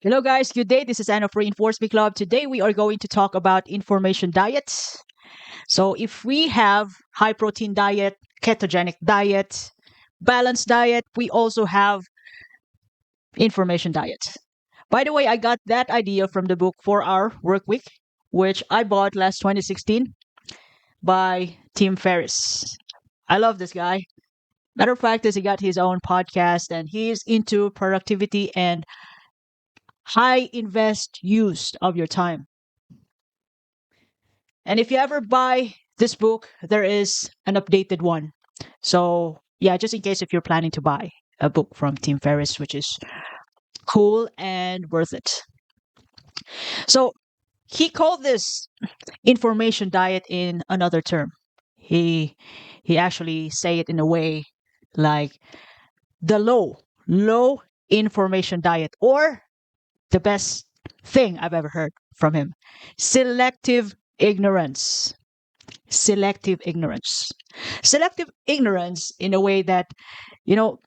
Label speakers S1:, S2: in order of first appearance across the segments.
S1: Hello, guys. Good day. This is Anna of Reinforcement Club. Today, we are going to talk about information diets. So, if we have high protein diet, ketogenic diet, balanced diet, we also have information diet. By the way, I got that idea from the book 4 Hour Work Week, which I bought last 2016 by Tim Ferriss. I love this guy. Matter of fact, is he got his own podcast and he's into productivity and high invest use of your time. And if you ever buy this book, there is an updated one. So, yeah, just in case if you're planning to buy a book from Tim Ferriss, which is cool and worth it. So, he called this information diet in another term. He actually say it in a way like the low information diet, or the best thing I've ever heard from him, selective ignorance. Selective ignorance. Selective ignorance in a way that, you know,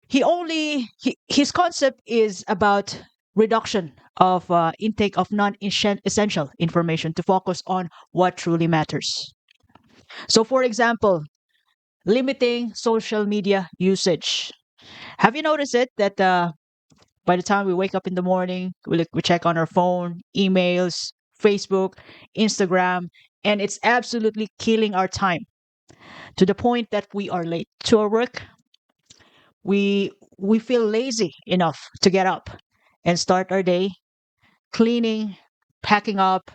S1: his concept is about reduction of intake of non-essential information to focus on what truly matters. So, for example, limiting social media usage. Have you noticed it that by the time we wake up in the morning, we check on our phone, emails, Facebook, Instagram, and it's absolutely killing our time to the point that we are late to our work. We feel lazy enough to get up and start our day cleaning, packing up.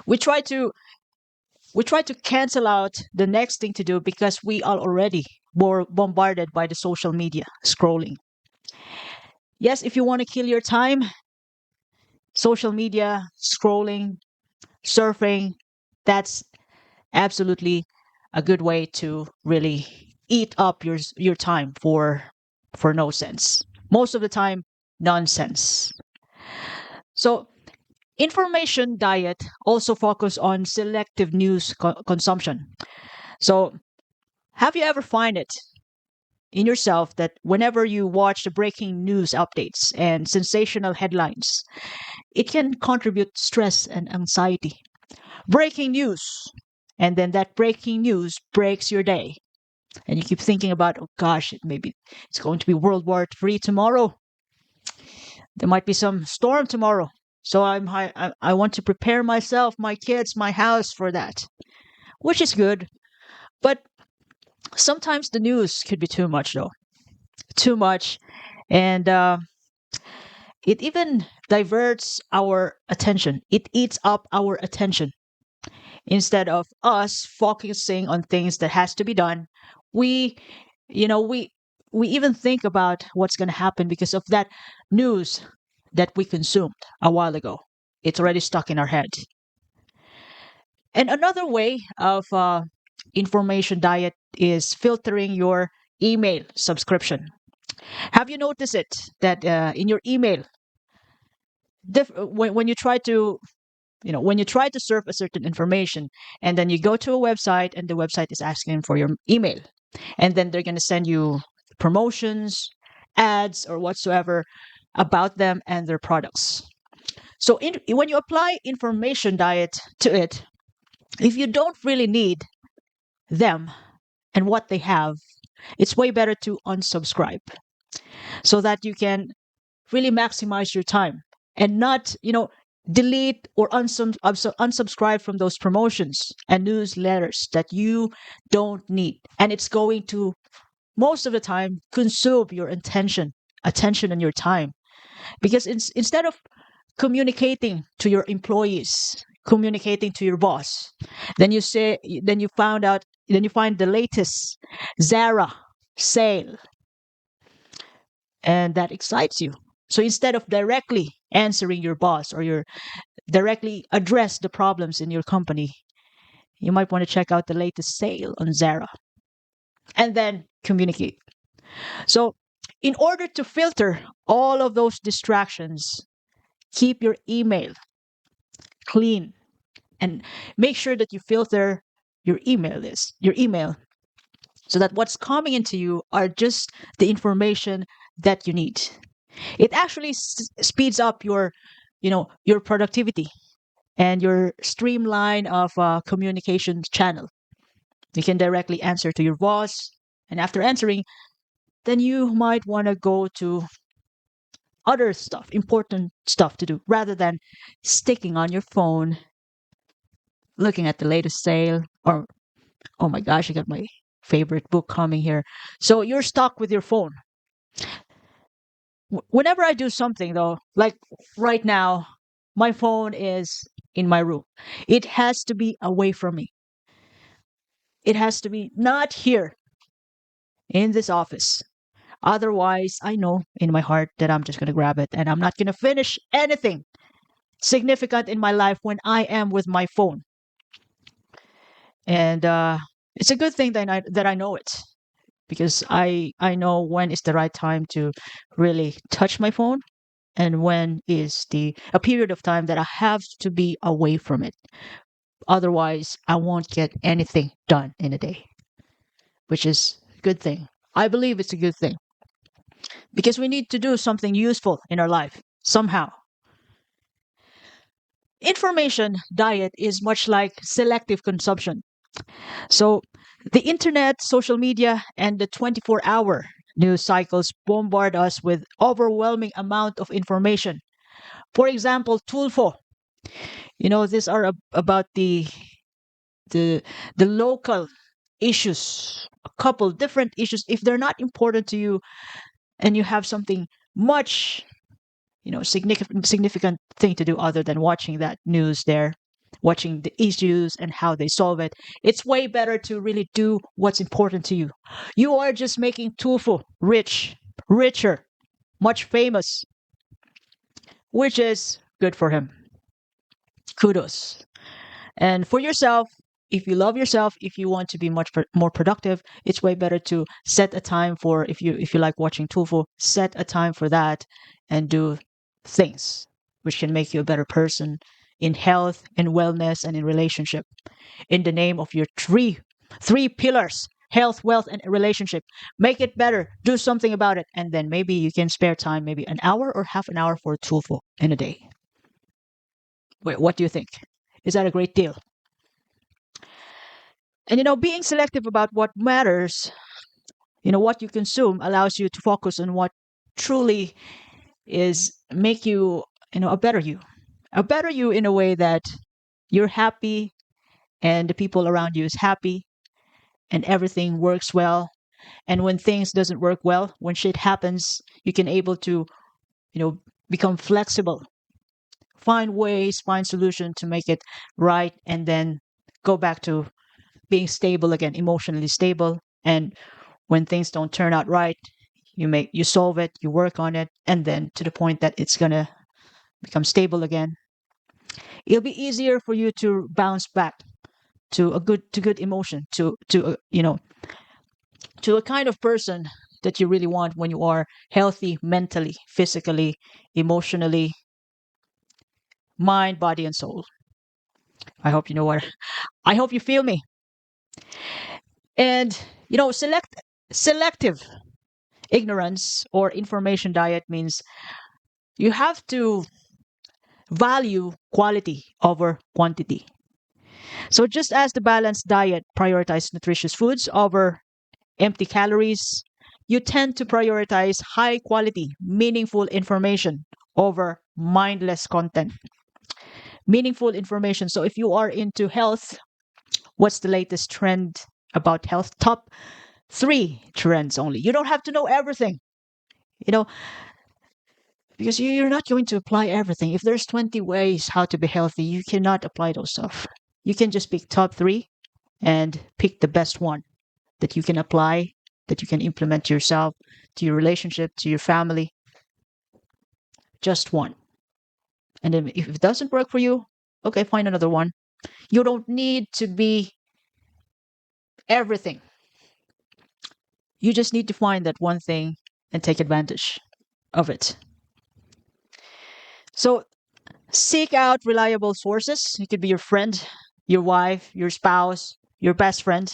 S1: We try to we try to cancel out the next thing to do because we are already more bombarded by the social media scrolling. Yes, if you want to kill your time, social media scrolling, surfing, that's absolutely a good way to really eat up your time for no sense. Most of the time, nonsense. So, information diet also focus on selective news consumption. So, have you ever find it in yourself that whenever you watch the breaking news updates and sensational headlines, it can contribute stress and anxiety? Breaking news, and then that breaking news breaks your day, and you keep thinking about, oh gosh, maybe it's going to be World War III tomorrow. There might be some storm tomorrow. So I want to prepare myself, my kids, my house for that, which is good. But sometimes the news could be too much, though. Too much. And it even diverts our attention. It eats up our attention. Instead of us focusing on things that has to be done, we, you know, we even think about what's going to happen because of that news that we consumed a while ago. It's already stuck in our head. And another way of information diet is filtering your email subscription. Have you noticed it that in your email, when you try to when you try to serve a certain information, and then you go to a website and the website is asking for your email, and then they're going to send you promotions, ads, or whatsoever about them and their products. So when you apply information diet to it, if you don't really need them and what they have, it's way better to unsubscribe so that you can really maximize your time and not, delete or unsubscribe from those promotions and newsletters that you don't need. And it's going to, most of the time, consume your attention and your time. Because instead of communicating to your employees, communicating to your boss, then you find the latest Zara sale, and that excites you. So instead of directly answering your boss or your directly address the problems in your company, you might want to check out the latest sale on Zara and then communicate. So, in order to filter all of those distractions, keep your email clean and make sure that you filter your email, so that what's coming into you are just the information that you need. It actually speeds up your productivity and your streamline of communication channel. You can directly answer to your boss, and after answering, then you might want to go to other stuff, important stuff to do, rather than sticking on your phone, looking at the latest sale, or oh my gosh, I got my favorite book coming here. So you're stuck with your phone. Whenever I do something though, like right now, my phone is in my room. It has to be away from me. It has to be not here in this office. Otherwise, I know in my heart that I'm just going to grab it and I'm not going to finish anything significant in my life when I am with my phone. And it's a good thing that I know it, because I know when is the right time to really touch my phone, and when is the a period of time that I have to be away from it. Otherwise, I won't get anything done in a day, which is a good thing. I believe it's a good thing because we need to do something useful in our life somehow. Information diet is much like selective consumption. So, the internet, social media, and the 24-hour news cycles bombard us with overwhelming amount of information. For example, Tulfo. These are about the the local issues, a couple different issues. If they're not important to you, and you have something much significant thing to do other than watching that news there, watching the issues and how they solve it, it's way better to really do what's important to you. You are just making Tulfo richer, much famous, which is good for him. Kudos. And for yourself, if you love yourself, if you want to be much more productive, it's way better to set a time for, if you like watching Tulfo, set a time for that and do things which can make you a better person in health, in wellness, and in relationship. In the name of your three pillars: health, wealth, and relationship. Make it better. Do something about it. And then maybe you can spare time, maybe an hour or half an hour for Tulfo in a day. Wait, what do you think? Is that a great deal? And being selective about what matters, what you consume, allows you to focus on what truly is make you, a better you. A better you in a way that you're happy and the people around you is happy and everything works well. And when things doesn't work well, when shit happens, you can able to, you know, become flexible, find ways, find solution to make it right, and then go back to being stable again, emotionally stable. And when things don't turn out right, you solve it, you work on it, and then to the point that it's gonna become stable again. It'll be easier for you to bounce back to good emotion, to a kind of person that you really want when you are healthy mentally, physically, emotionally, mind, body, and soul. I hope you know what. I hope you feel me. And selective ignorance or information diet means you have to value quality over quantity. So just as the balanced diet prioritizes nutritious foods over empty calories, you tend to prioritize high quality, meaningful information over mindless content. Meaningful information. So if you are into health, what's the latest trend about health? Top three trends only. You don't have to know everything, you know, because you're not going to apply everything. If there's 20 ways how to be healthy, you cannot apply those stuff. You can just pick top three and pick the best one that you can apply, that you can implement to yourself, to your relationship, to your family. Just one. And then if it doesn't work for you, okay, find another one. You don't need to be everything. You just need to find that one thing and take advantage of it. So seek out reliable sources. It could be your friend, your wife, your spouse, your best friend,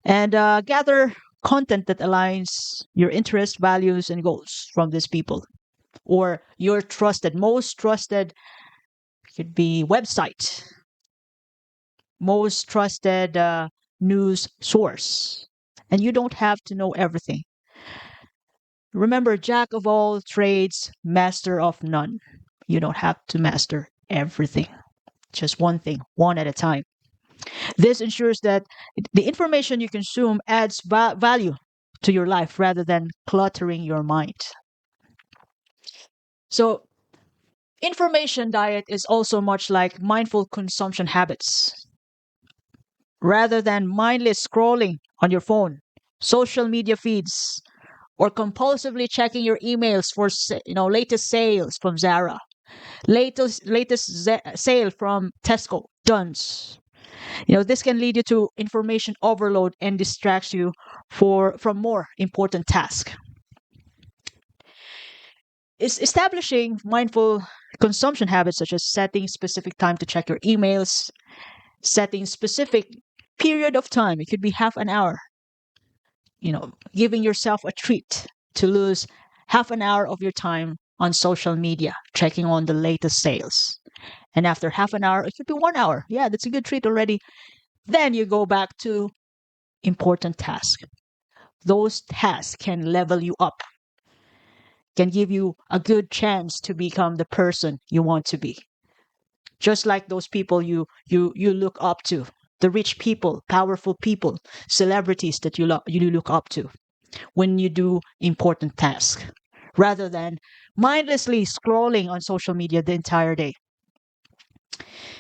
S1: and gather content that aligns your interests, values, and goals from these people. or your trusted, most trusted, could be website, most trusted news source. And you don't have to know everything. Remember, jack of all trades, master of none. You don't have to master everything, just one thing, one at a time. This ensures that the information you consume adds value to your life rather than cluttering your mind. So, information diet is also much like mindful consumption habits. Rather than mindless scrolling on your phone, social media feeds, or compulsively checking your emails for latest sales from Zara, latest sale from Tesco, Duns. This can lead you to information overload and distracts you from more important tasks. Is establishing mindful consumption habits such as setting specific time to check your emails, setting specific period of time. It could be half an hour. Giving yourself a treat to lose half an hour of your time on social media, checking on the latest sales. And after half an hour, it could be 1 hour. Yeah, that's a good treat already. Then you go back to important tasks. Those tasks can level you up, can give you a good chance to become the person you want to be. Just like those people you look up to, the rich people, powerful people, celebrities that you look up to when you do important tasks, rather than mindlessly scrolling on social media the entire day.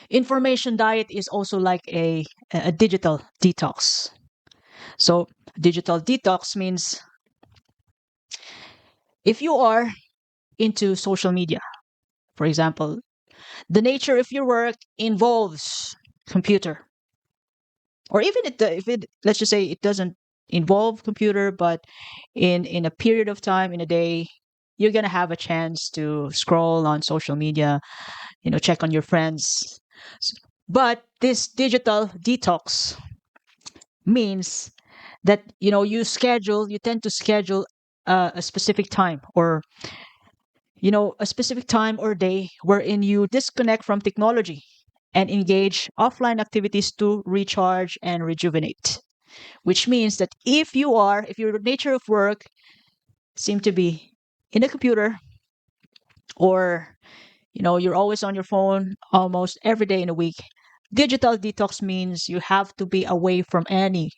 S1: Information diet is also like a digital detox. So digital detox means if you are into social media, for example, the nature of your work involves computer, or even if it, let's just say it doesn't involve computer, but in a period of time in a day, you're gonna have a chance to scroll on social media, check on your friends. But this digital detox means that you tend to schedule a specific time, or a specific time or day wherein you disconnect from technology and engage offline activities to recharge and rejuvenate. Which means that if your nature of work seem to be in a computer, or you're always on your phone almost every day in a week, digital detox means you have to be away from any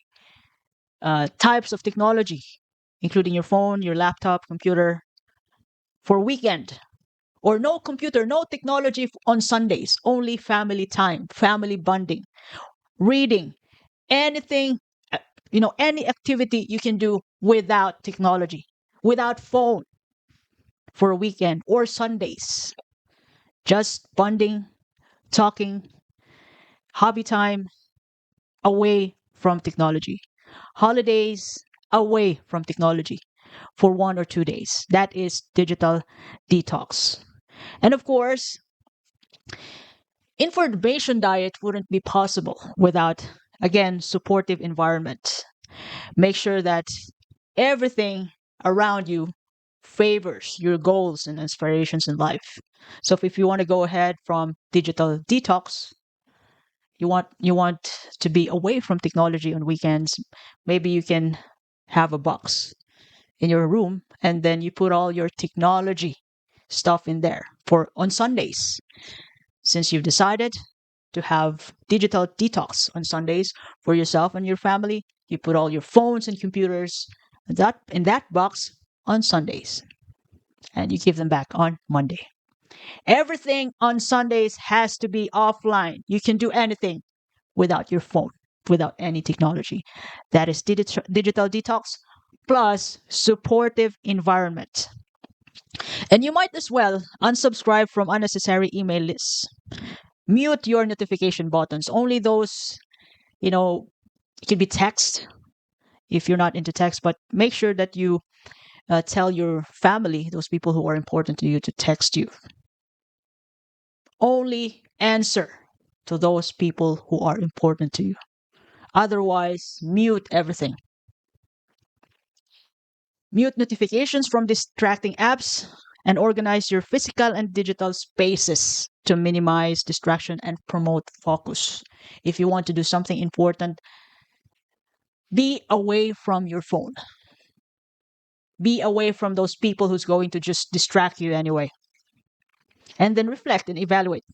S1: types of technology, including your phone, your laptop, computer, for a weekend. Or no computer, no technology on Sundays, only family time, family bonding, reading, anything, any activity you can do without technology, without phone, for a weekend or Sundays. Just bonding, talking, hobby time, away from technology. Holidays, away from technology for 1 or 2 days. That is digital detox. And of course, information diet wouldn't be possible without, again, supportive environment. Make sure that everything around you favors your goals and aspirations in life. So if you want to go ahead from digital detox, you want to be away from technology on weekends, maybe you can have a box in your room, and then you put all your technology stuff in there for on Sundays. Since you've decided to have digital detox on Sundays for yourself and your family, you put all your phones and computers in that box on Sundays, and you give them back on Monday. Everything on Sundays has to be offline. You can do anything without your phone, without any technology. That is digital detox plus supportive environment. And you might as well unsubscribe from unnecessary email lists. Mute your notification buttons. Only those, it can be text if you're not into text, but make sure that you tell your family, those people who are important to you, to text you. Only answer to those people who are important to you. Otherwise, mute everything. Mute notifications from distracting apps. and organize your physical and digital spaces to minimize distraction and promote focus. If you want to do something important, be away from your phone. Be away from those people who's going to just distract you anyway. And then reflect and evaluate.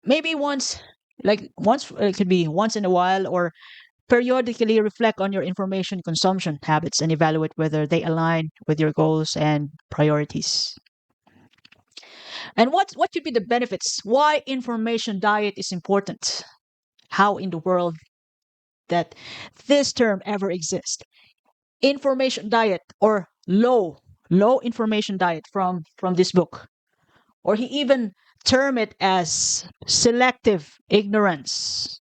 S1: Maybe once, it could be once in a while, or periodically reflect on your information consumption habits and evaluate whether they align with your goals and priorities. And what could be the benefits? Why information diet is important? How in the world that this term ever exists? Information diet, or low information diet from this book, or he even term it as selective ignorance.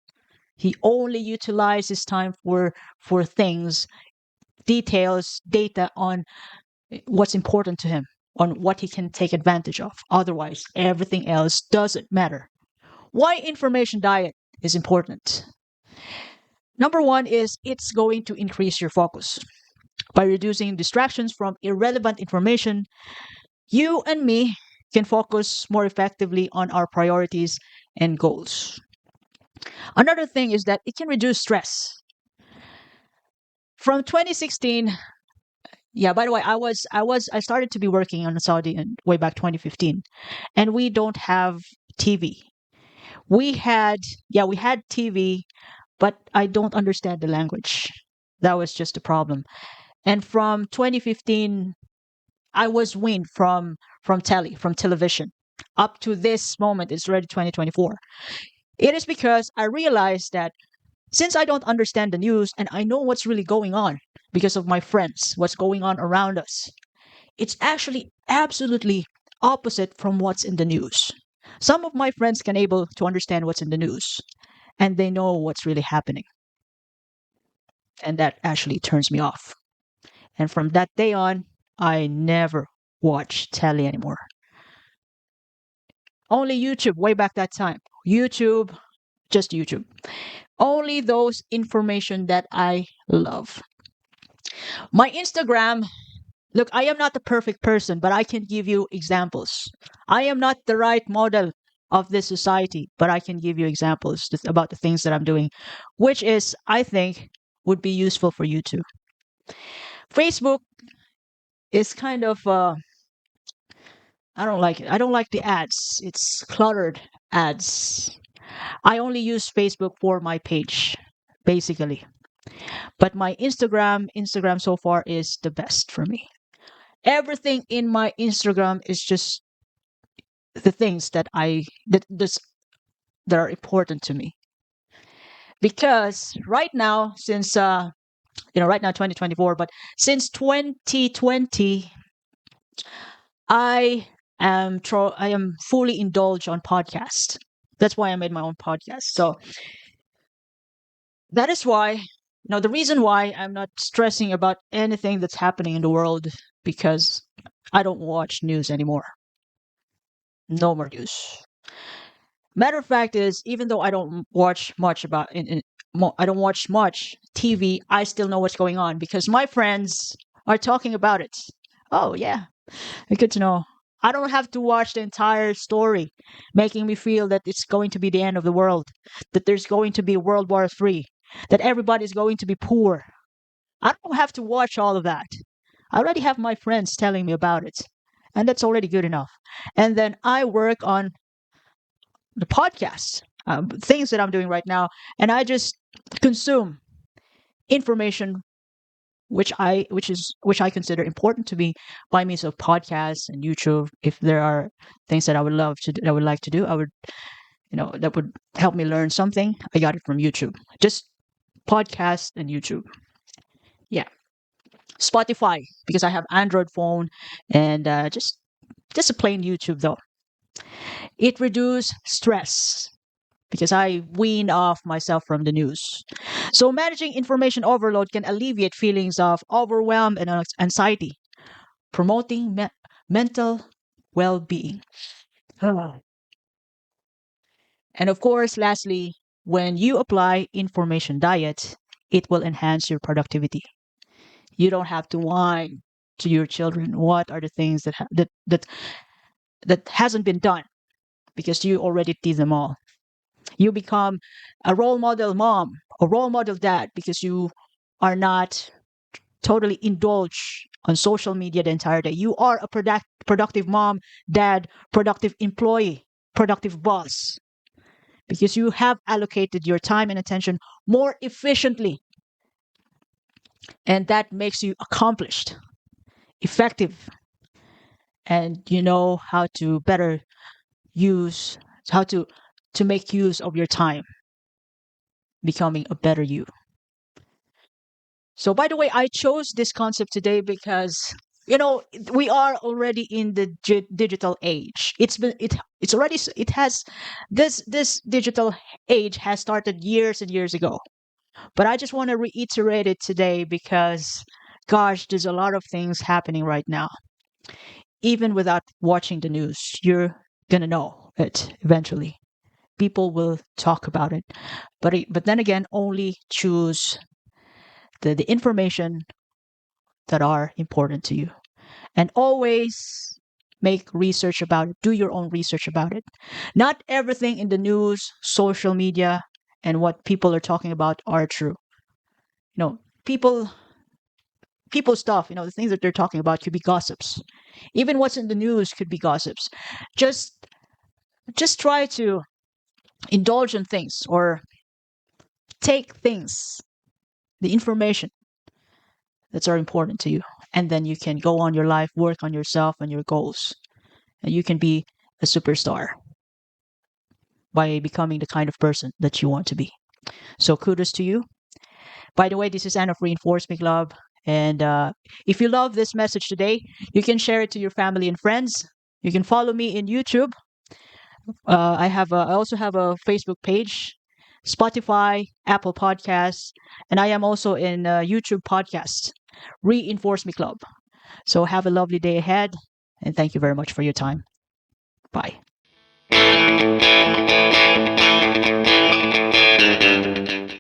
S1: He only utilizes time for things, details, data on what's important to him, on what he can take advantage of. Otherwise, everything else doesn't matter. Why information diet is important? Number one is it's going to increase your focus. By reducing distractions from irrelevant information, you and me can focus more effectively on our priorities and goals. Another thing is that it can reduce stress. From 2016, yeah, by the way, I started to be working on Saudi in way back 2015, and we don't have TV. We had we had TV, but I don't understand the language. That was just a problem. And from 2015, I was weaned from television. Up to this moment, it's already 2024. It is because I realized that since I don't understand the news and I know what's really going on because of my friends, what's going on around us, it's actually absolutely opposite from what's in the news. Some of my friends can able to understand what's in the news and they know what's really happening. And that actually turns me off. And from that day on, I never watch telly anymore. Only YouTube way back that time. YouTube, just YouTube. Only those information that I love. My Instagram, look, I am not the perfect person, but I can give you examples. I am not the right model of this society, but I can give you examples about the things that I'm doing, which is, I think, would be useful for you too. Facebook is kind of, I don't like it. I don't like the ads. It's cluttered ads. I only use Facebook for my page, basically. But my Instagram so far is the best for me. Everything in my Instagram is just the things that are important to me. Because right now, since right now 2024, but since 2020, I am fully indulged on podcast. That's why I made my own podcast. So that is why, the reason why I'm not stressing about anything that's happening in the world, because I don't watch news anymore. No more news. Matter of fact is, even though I don't watch much I don't watch much TV, I still know what's going on because my friends are talking about it. Oh yeah, good to know. I don't have to watch the entire story, making me feel that it's going to be the end of the world, that there's going to be World War III, that everybody's going to be poor. I don't have to watch all of that. I already have my friends telling me about it, and that's already good enough. And then I work on the podcast, things that I'm doing right now, and I just consume information which I consider important to me by means of podcasts and YouTube. If there are things that I would like to do, I would that would help me learn something. I got it from YouTube. Just podcast and YouTube. Yeah, Spotify because I have Android phone and just a plain YouTube though. It reduces stress because I wean off myself from the news. So managing information overload can alleviate feelings of overwhelm and anxiety, promoting mental well-being. And of course, lastly, when you apply information diet, it will enhance your productivity. You don't have to whine to your children what are the things that hasn't been done because you already did them all. You become a role model mom, a role model dad because you are not totally indulge on social media the entire day. You are a productive mom, dad, productive employee, productive boss because you have allocated your time and attention more efficiently. And that makes you accomplished, effective, and you know how to better use, how to make use of your time, becoming a better you. So, by the way, I chose this concept today because we are already in the digital age. It's already it has this digital age has started years and years ago. But I just want to reiterate it today because, gosh, there's a lot of things happening right now. Even without watching the news, you're gonna know it eventually. People will talk about it, but then again, only choose the information that are important to you. And always make research about it. Do your own research about it. Not everything in the news, social media, and what people are talking about are true. You know, people stuff, the things that they're talking about could be gossips. Even what's in the news could be gossips. Just just try to indulge in things or take things, the information that are important to you. And then you can go on your life, work on yourself and your goals. And you can be a superstar by becoming the kind of person that you want to be. So kudos to you. By the way, this is Anna of Reinforcement Club. And if you love this message today, you can share it to your family and friends. You can follow me in YouTube. I also have a Facebook page, Spotify, Apple Podcasts, and I am also in YouTube podcast, Reinforce Me Club. So have a lovely day ahead, and thank you very much for your time. Bye.